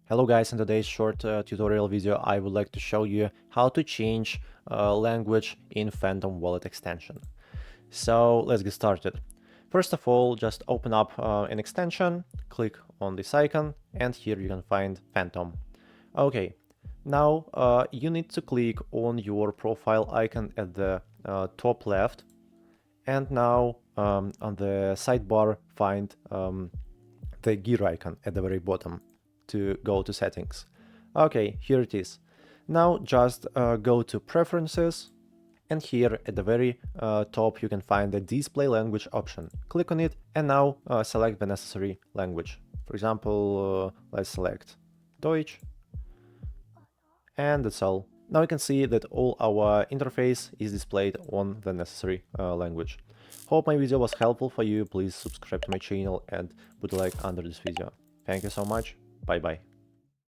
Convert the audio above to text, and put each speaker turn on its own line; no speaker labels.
Hello guys, in today's short tutorial video I would like to show you how to change language in Phantom Wallet extension. So let's get started. First of all, just open up an extension, click on this icon, and here you can find Phantom. Okay, now you need to click on your profile icon at the top left, and now on the sidebar find the gear icon at the very bottom to go to settings. Okay, here it is. Now just go to preferences, and here at the very top you can find the display language option. Click on it and now select the necessary language. For example, let's select Deutsch, and that's all. Now you can see that all our interface is displayed on the necessary language. Hope my video was helpful for you. Please subscribe to my channel and put a like under this video. Thank you so much. Bye bye.